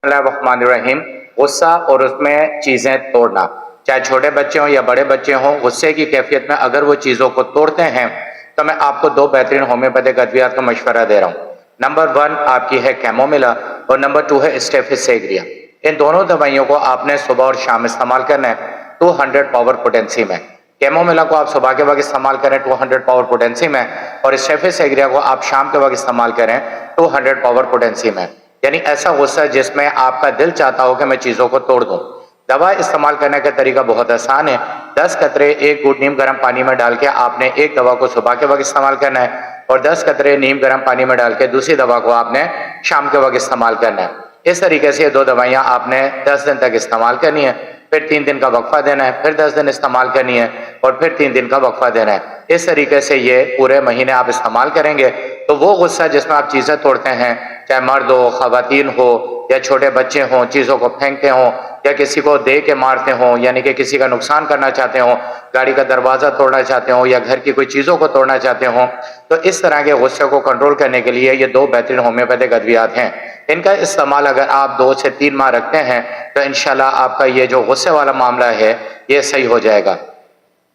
बिस्मिल्लाहिर्रहमानिर्रहीम। गुस्सा और उसमें चीज़ें तोड़ना, चाहे छोटे बच्चे हों या बड़े बच्चे हों, गुस्से की कैफियत में अगर वो चीज़ों को तोड़ते हैं तो मैं आपको दो बेहतरीन होम्योपैथिक अद्वियात का मशवरा दे रहा हूँ। नंबर 1 आपकी है कैमोमिला और नंबर 2 है स्टेफिस सेग्रिया। इन दोनों दवाइयों को आपने सुबह और शाम इस्तेमाल करना है 200 पावर पोटेंसी में। कैमोमिला को आप सुबह के वक्त इस्तेमाल करें 200 पावर पोटेंसी में, और स्टेफिस सेग्रिया को आप शाम के वक्त इस्तेमाल करें 200 पावर पोटेंसी में। यानी ऐसा गुस्सा जिसमें आपका दिल चाहता हो कि मैं चीज़ों को तोड़ दूं। दवा इस्तेमाल करने का तरीका बहुत आसान है। 10 कतरे 1 घूंट नीम गर्म पानी में डाल के आपने एक दवा को सुबह के वक्त इस्तेमाल करना है, और 10 कतरे नीम गर्म पानी में डाल के दूसरी दवा को आपने शाम के वक्त इस्तेमाल करना है। इस तरीके से ये दो दवाइयाँ आपने 10 दिन तक इस्तेमाल करनी है, फिर 3 दिन का वक्फा देना है, फिर 10 दिन इस्तेमाल करनी है और फिर 3 दिन का वक्फा देना है। इस तरीके से ये पूरे महीने आप इस्तेमाल करेंगे तो वो गुस्सा जिसमें आप चीज़ें तोड़ते हैं, चाहे मर्द हो, खवातीन हो या छोटे बच्चे हों, चीज़ों को फेंकते हों या किसी को दे के मारते हों, यानी कि किसी का नुकसान करना चाहते हों, गाड़ी का दरवाज़ा तोड़ना चाहते हों या घर की कोई चीज़ों को तोड़ना चाहते हों, तो इस तरह के गुस्से को कंट्रोल करने के लिए ये दो बेहतरीन होम्योपैथिक अद्वियात हैं। इनका इस्तेमाल अगर आप 2 से 3 माह रखते हैं तो इंशाल्लाह आपका ये जो गुस्से वाला मामला है ये सही हो जाएगा।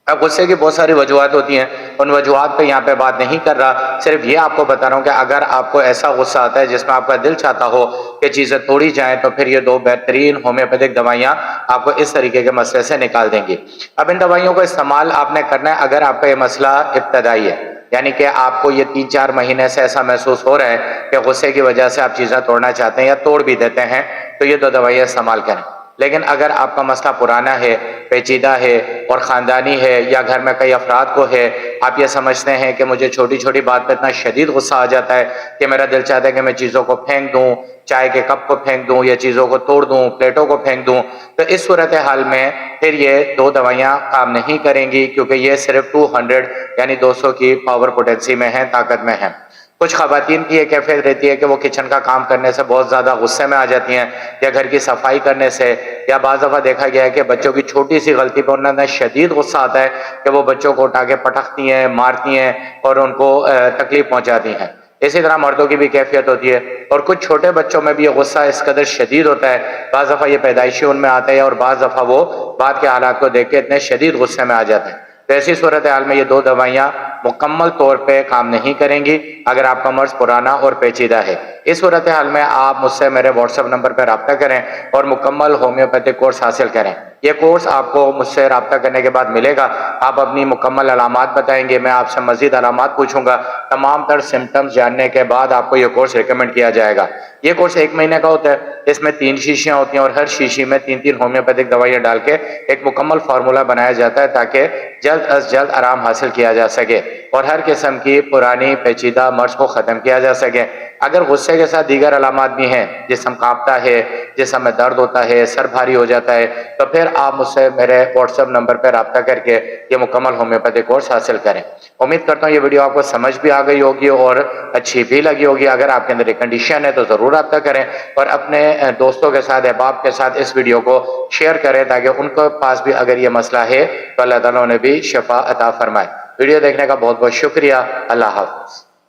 अब गुस्से की बहुत सारी वजूहत होती हैं, उन वजूहत पे यहाँ पे बात नहीं कर रहा, सिर्फ ये आपको बता रहा हूँ कि अगर आपको ऐसा गुस्सा आता है जिसमें आपका दिल चाहता हो कि चीज़ें तोड़ी जाएं तो फिर ये दो बेहतरीन होम्योपैथिक दवाइयाँ आपको इस तरीके के मसले से निकाल देंगी। अब इन दवाइयों का इस्तेमाल आपने करना है अगर आपका ये मसला इब्तदाई है, यानी कि आपको ये 3-4 महीने से ऐसा महसूस हो रहा है कि गुस्से की वजह से आप चीज़ें तोड़ना चाहते हैं या तोड़ भी देते हैं, तो ये दो दवाइयाँ इस्तेमाल करें। लेकिन अगर आपका मसला पुराना है, पेचीदा है और ख़ानदानी है या घर में कई अफराद को है, आप ये समझते हैं कि मुझे छोटी छोटी बात पर इतना शदीद गुस्सा आ जाता है कि मेरा दिल चाहता है कि मैं चीज़ों को फेंक दूं, चाय के कप को फेंक दूं या चीज़ों को तोड़ दूं, प्लेटों को फेंक दूं, तो इस सूरत हाल में फिर ये दो दवाइयाँ काम नहीं करेंगी, क्योंकि ये सिर्फ 200 यानी 200 की पावर पोटेंसी में है, ताकत में है। कुछ खवातीन की ये कैफियत रहती है कि वो किचन का काम करने से बहुत ज़्यादा गुस्से में आ जाती हैं, या घर की सफाई करने से, या बाज़ दफ़ा देखा गया है कि बच्चों की छोटी सी गलती पर उन्हें शदीद गुस्सा आता है कि वो बच्चों को उठा के पटकती हैं, मारती हैं और उनको तकलीफ पहुँचाती हैं। इसी तरह मर्दों की भी कैफियत होती है, और कुछ छोटे बच्चों में भी ये गुस्सा इस कदर शदीद होता है, बाज़ दफ़ा ये पैदाइशी उनमें आता है और बाज़ दफ़ा वो बाद के हालात को देख के इतने शदीद गुस्से में आ जाते हैं। तो ऐसी सूरत हाल में ये दो दवाइयाँ मुकम्मल तौर पे काम नहीं करेंगी अगर आपका मर्ज पुराना और पेचीदा है। इस सूरत हाल में आप मुझसे मेरे व्हाट्सएप नंबर पर रब्ता करें और मुकम्मल होम्योपैथिक कोर्स हासिल करें। ये कोर्स आपको मुझसे रब्ता करने के बाद मिलेगा। आप अपनी मुकम्मल अलामात बताएंगे, मैं आपसे मजीद अलामात पूछूंगा, तमाम तर सिम्टम्स जानने के बाद आपको ये कोर्स रिकमेंड किया जाएगा। ये कोर्स 1 महीने का होता है, इसमें 3 शीशियाँ होती हैं और हर शीशी में 3-3 होम्योपैथिक दवाइयाँ डाल के एक मुकम्मल फार्मूला बनाया जाता है ताकि जल्द अज जल्द आराम हासिल किया जा सके और हर किस्म की पुरानी पेचीदा मर्ज को ख़त्म किया जा सके। अगर गुस्से के साथ दीगर अलामात भी हैं, जिस्म कांपता है, जिस्म में दर्द होता है, सर भारी हो जाता है, तो फिर आप मुझसे मेरे व्हाट्सएप नंबर पर रब्ता करके ये मुकम्मल होम्योपैथिक कोर्स हासिल करें। उम्मीद करता हूँ ये वीडियो आपको समझ भी आ गई होगी और अच्छी भी लगी होगी। अगर आपके अंदर एक कंडीशन है तो ज़रूर रब्ता करें और अपने दोस्तों के साथ, अहबाब के साथ इस वीडियो को शेयर करें ताकि उनके पास भी अगर ये मसला है तो अल्लाह ताला उन्हें भी शिफा अता फरमाए। वीडियो देखने का बहुत बहुत शुक्रिया। अल्लाह हाफ़िज़।